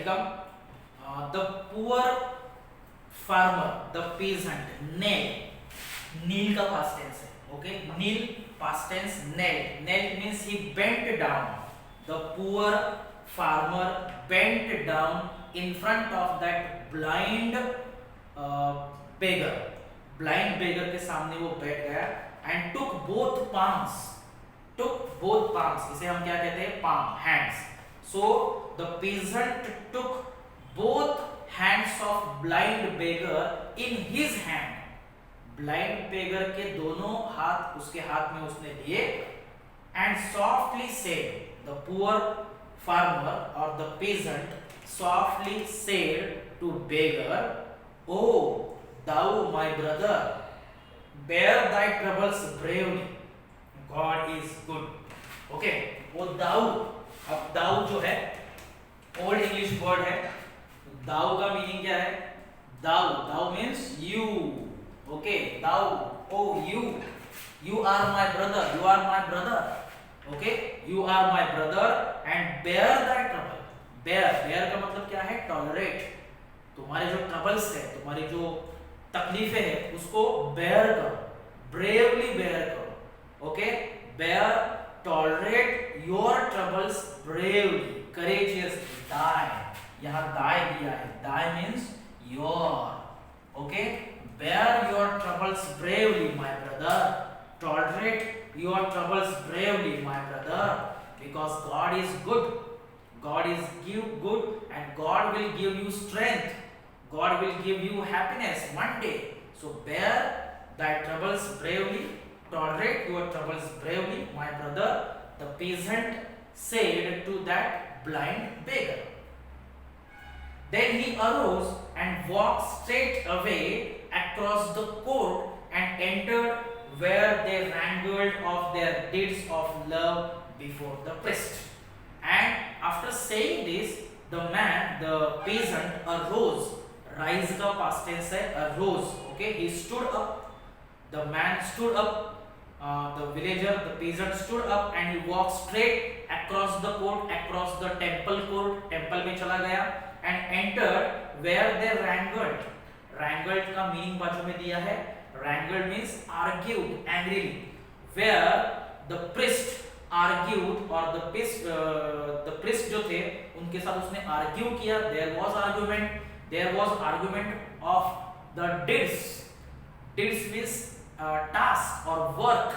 become the poor farmer, the peasant, knelt. Kneel का past tense है, okay? Kneel past tense, knelt. Knelt means he bent down. The poor farmer bent down in front of that blind beggar. Blind beggar के सामने वो बैठ गया and took both palms. Took both palms. इसे हम क्या कहते हैं? Palm, hands. So the peasant took both hands of blind beggar in his hand. Blind beggar के दोनों हाथ उसके हाथ में उसने लिए and softly said, the poor farmer or the peasant softly said to beggar, "Oh, thou my brother, bear thy troubles bravely. God is good." Okay, वो thou, अब thou जो है ओल्ड इंग्लिश वर्ड है, thou का meaning क्या है? Thou means you. Okay, thou, oh you are my brother, you are my brother. Okay, you are my brother and bear thy trouble. Bear का मतलब क्या है? Tolerate. तुम्हारे जो troubles है, तुम्हारी जो तकलीफें है, उसको bear करो, bravely bear करो. Okay, bear, tolerate your troubles bravely, courageously. Die, यहाँ die दिया है. Die means your. Okay, bear your troubles bravely, my brother. Tolerate your troubles bravely, my brother, because God is good. God is good and God will give you strength. God will give you happiness one day. So bear thy troubles bravely, tolerate your troubles bravely, my brother, the peasant said to that blind beggar. Then he arose and walked straight away across the court and entered where they wrangled of their deeds of love before the priest. And after saying this, the man, the peasant, arose. Rise का past tense है, arose. Okay, he stood up. The man stood up. The villager, the peasant stood up and he walked straight across the court, across the temple court. Temple में चला गया and entered where they wrangled. Wrangled का meaning बाजू में दिया है. Wrangled means argued angrily. Where the priest argued or the priest जो थे उनके साथ उसने argue किया. There was argument. There was argument of the deeds. Deeds means task or work.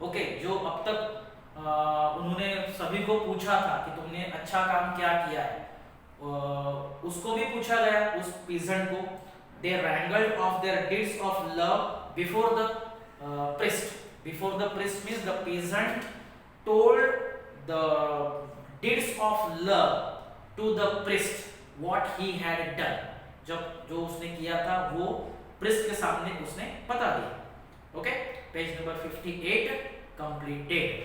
Okay, जो अब तक उन्होंने सभी को पूछा था कि तुमने अच्छा काम क्या किया है, उसको भी पूछा गया, उस peasant को. They wrangled of their deeds of love before the priest. Before the priest means the peasant told the deeds of love to the priest what he had done. जब जो उसने किया था वो priest के सामने उसने बता दिया. Okay, page number 58 completed.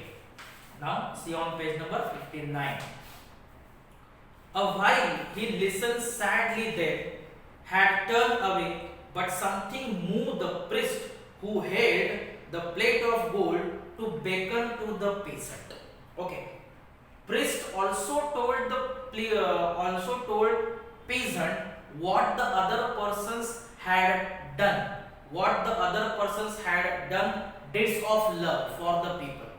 Now see on page number 59. A while he listened sadly there, had turned away, but something moved the priest who held the plate of gold to beckon to the peasant. Okay, priest also told peasant what the other persons had done. What the other persons had done deeds of love for the people.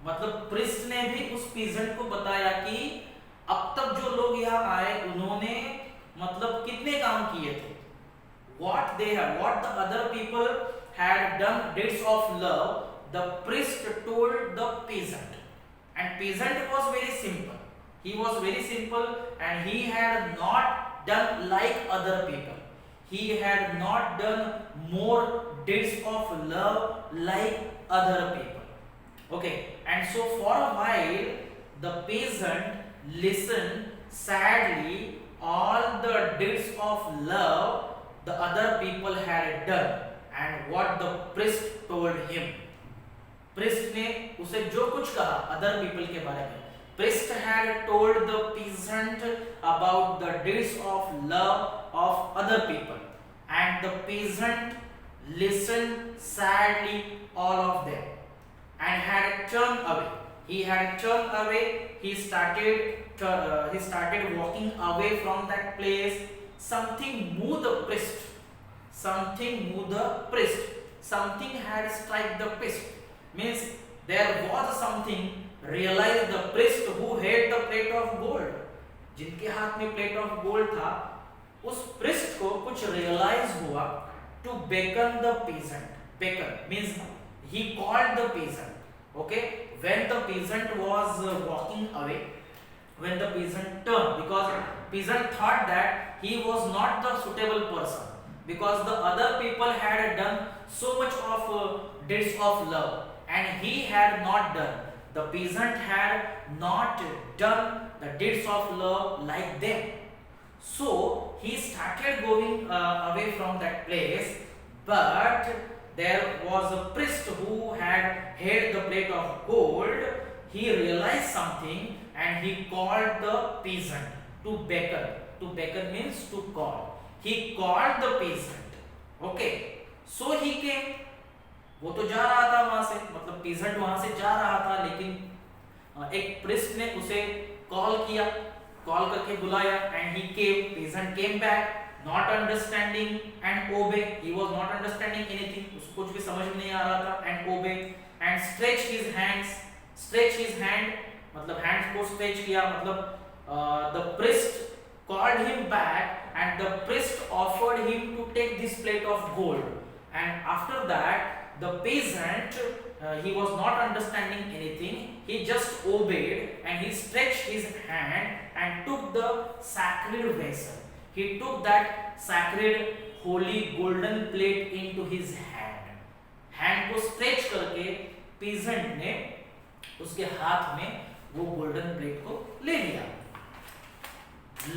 मतलब priest ने भी उस peasant को बताया कि अब तक जो लोग यहाँ आए उन्होंने मतलब कितने काम किए थे. What the other people had done deeds of love, the priest told the peasant. And peasant was very simple. He was very simple and he had not done like other people. He had not done more deeds of love like other people. Okay, and so for a while the peasant listened sadly all the deeds of love the other people had done and what the priest told him. Priest ने उसे जो कुछ कहा other people के बारे में. Priest had told the peasant about the deeds of love of other people and the peasant listened sadly all of them and had turned away. he had turned away. He started walking away from that place. Something moved the priest. Something moved the priest. Something had struck the priest. Means there was something. Realized the priest who had the plate of gold. जिनके हाथ में plate of gold था, उस priest को कुछ realise हुआ to beckon the peasant. Beckon means he called the peasant. Okay, when the peasant was walking away, when the peasant turn, because peasant thought that he was not the suitable person, because the other people had done so much of deeds of love and he had not done. The peasant had not done the deeds of love like them. So he started going away from that place, but there was a priest who had held the plate of gold. He realized something and he called the peasant to beckon. To beckon means to call. He called the peasant. Okay, so he came. वो तो जा रहा था वहां से, मतलब peasant वहां से जा रहा था, लेकिन एक priest ने उसे कॉल किया, कॉल करके बुलाया, and he came. Peasant came back, not understanding and obey. He was not understanding anything. उसको कुछ भी समझ में नहीं आ रहा था, and obey and stretch his hands. Stretch his hand मतलब hands को stretch किया, मतलब the priest called him back and the priest offered him to take this plate of gold. And after that the peasant he was not understanding anything. He just obeyed and he stretched his hand and took the sacred vessel. He took that sacred holy golden plate into his hand. Hand को stretch करके peasant ने उसके हाथ में वो golden plate को ले लिया.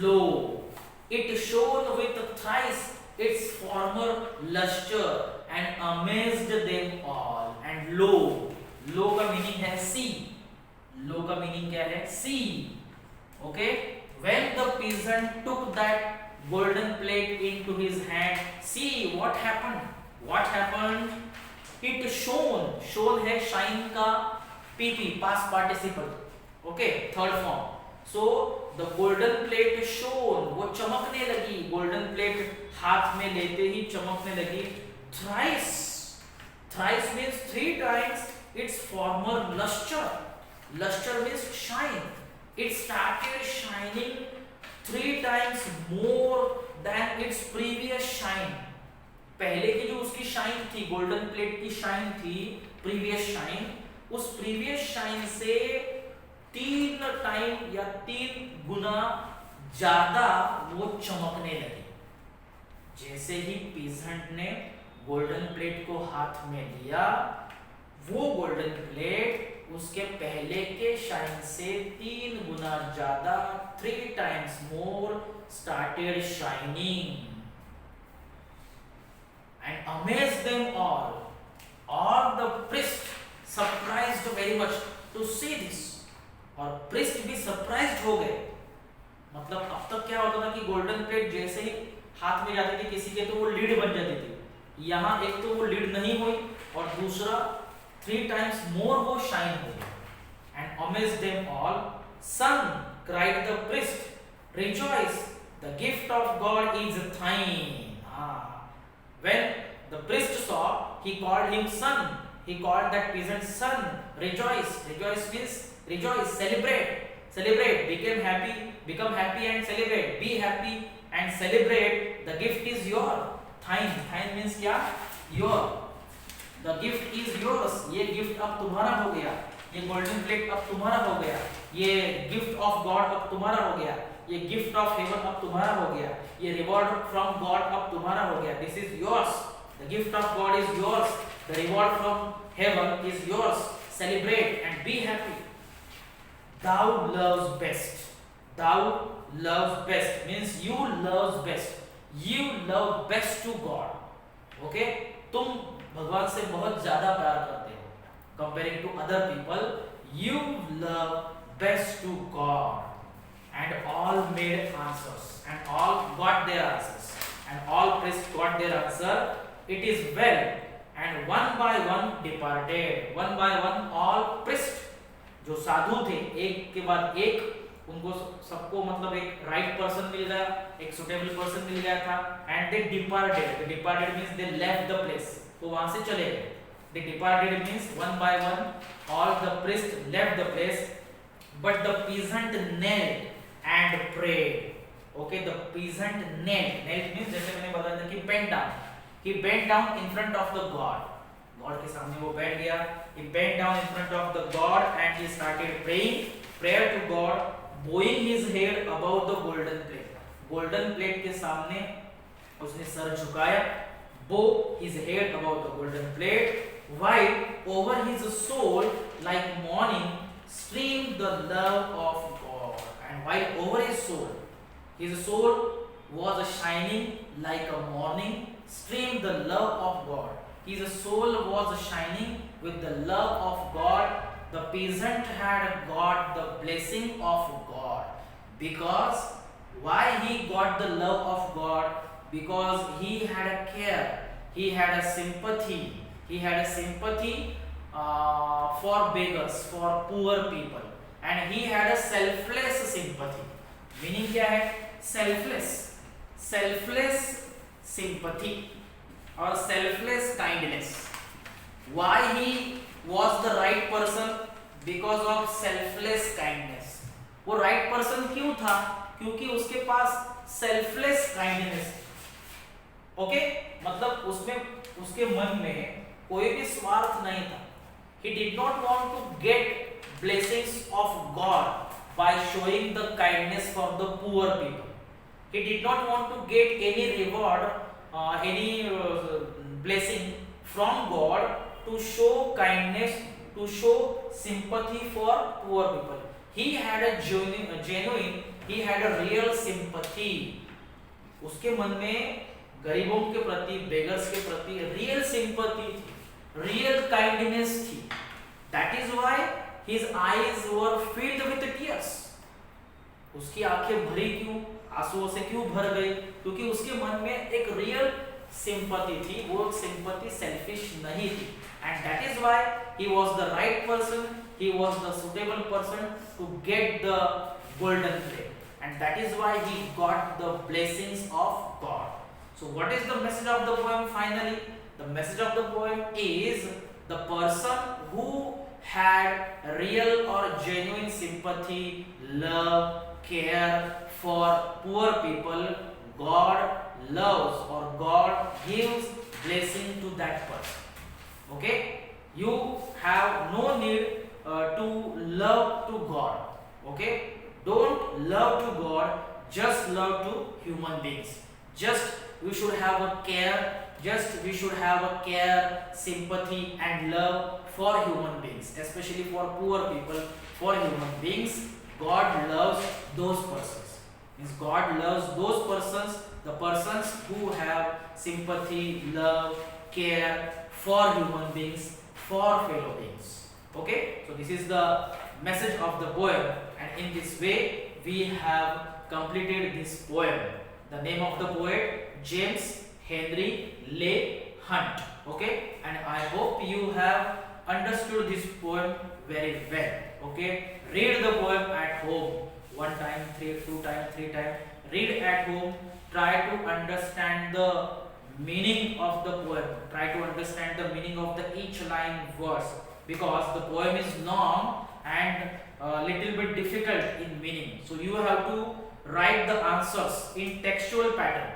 Lo, it shone with thrice its former luster and amazed them all. And lo, lo का meaning है see. Lo का meaning क्या है? See. Okay. When the peasant took that golden plate into his hand, see what happened. What happened? It shone. Shone है shine का PP, past participle. Okay, third form. So the golden plate shone, वो चमकने लगी. golden plate हाथ में लेते ही चमकने लगी. Thrice, thrice means 3 times its former luster. Luster means shine. It started shining 3 times more than its previous shine. पहले की जो उसकी शाइन थी, golden plate की शाइन थी, previous shine, उस previous shine से 3 टाइम या 3 गुना ज्यादा वो चमकने लगी. जैसे ही पीजेंट ने गोल्डन प्लेट को हाथ में लिया, वो गोल्डन प्लेट उसके पहले के शाइन से 3 गुना ज्यादा, 3 times more started shining and amazed them all. All the priest surprised very much to see this. और प्रिस्ट भी सरप्राइज्ड हो गए. मतलब अब तक क्या होता था कि गोल्डन प्लेट जैसे ही हाथ में जाती थी किसी के तो वो लीड बन जाती थी. यहाँ एक तो वो लीड नहीं हुई और दूसरा 3 टाइम्स मोर वो शाइन हो गई. And amazed them all. Soon cried the priest, rejoice, the gift of God is thine. When the priest saw, he called him son. He called that peasant son. Rejoice. Rejoice means rejoice, celebrate, celebrate, become happy and celebrate, be happy and celebrate. The gift is your. Thine means क्या? Your. The gift is yours. ये gift अब तुम्हारा हो गया. ये golden plate अब तुम्हारा हो गया. ये gift of God अब तुम्हारा हो गया. ये gift of heaven अब तुम्हारा हो गया. ये reward from God अब तुम्हारा हो गया. This is yours. The gift of God is yours. The reward from heaven is yours. Celebrate and be happy. Thou loves best. Thou loves best means you loves best. You love best to God. Okay? तुम भगवान से बहुत ज्यादा प्यार करते हो. Comparing to other people, you love best to God. And all made answers. And all got their answers. And all priests got their answer. It is well. And one by one departed. One by one all priests. जो साधु थे एक के बाद एक, उनको सबको मतलब एक राइट पर्सन मिल गया, एक सुटेबल पर्सन मिल गया था, and they departed. Departed means they left the place, तो वहां से चले गए। They departed means one by one all the priest left the place, but the peasant knelt and prayed. Okay, the peasant knelt means जैसे मैंने बताया था कि bent down. He bent down in front of the God. God के सामने वो बैठ गया. He bent down in front of the God and he started praying prayer to God, bowing his head above the golden plate. Golden plate के सामने उसने sir झुकाया. Bow his head above the golden plate, while over his soul like morning streamed the love of God. And while over his soul was shining like a morning, streamed the love of God. His soul was shining with the love of God. The peasant had got the blessing of God. Because why he got the love of God? Because he had a care, he had a sympathy, for beggars, for poor people, and he had a selfless sympathy. Meaning क्या है? selfless sympathy or selfless kindness. Why he was the right person? Because of selfless kindness. वो right person क्यों था? क्योंकि उसके पास selfless kindness. Okay, मतलब उसमें उसके मन में कोई भी स्वार्थ नहीं था. He did not want to get blessings of God by showing the kindness for the poor people. He did not want to get any reward, any blessing from God to show kindness, to show sympathy for poor people. He had a genuine, he had a real sympathy. उसके मन में गरीबों के प्रति, beggars के प्रति real sympathy थी, real kindness थी. That is why his eyes were filled with tears. उसकी आंखें भरी क्यों, आंसुओं से क्यों भर गई? क्योंकि उसके मन में एक रियल सिंपैथी थी, वो सिंपैथी सेल्फिश नहीं थी. And that is why he was the right person, he was the suitable person to get the golden plate. And that is why he got the blessings of God. So what is the message of the poem finally? The message of the poem is the person who had real or genuine sympathy, love, care for poor people, God loves or God gives blessing to that person. Okay, you have no need to love to God. Okay, don't love to God, just love to human beings. Just we should have a care, we should have a care, sympathy and love for human beings, especially for poor people, for human beings. God loves those persons. Means God loves those persons, the persons who have sympathy, love, care for human beings, for fellow beings. Okay, so this is the message of the poem, and in this way we have completed this poem. The name of the poet, James Henry Leigh Hunt. Okay, and I hope you have understood this poem very well. Okay, read the poem at home one time, two time, three time. Read at home. Try to understand the meaning of the poem. Try to understand the meaning of the each line verse, because the poem is long and little bit difficult in meaning. So you have to write the answers in textual pattern.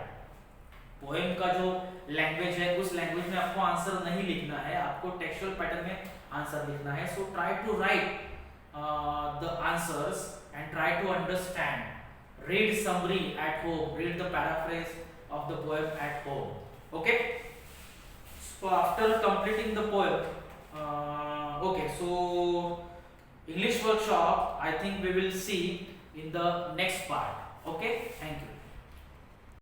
Poem का जो language है, उस language में आपको answer नहीं लिखना है, आपको टेक्सचुअल पैटर्न में आंसर लिखना है. So try to write the answers and try to understand. Read summary at home, read the paraphrase of the poem at home. Okay, so after completing the poem, okay, so English workshop I think we will see in the next part. Okay, thank you.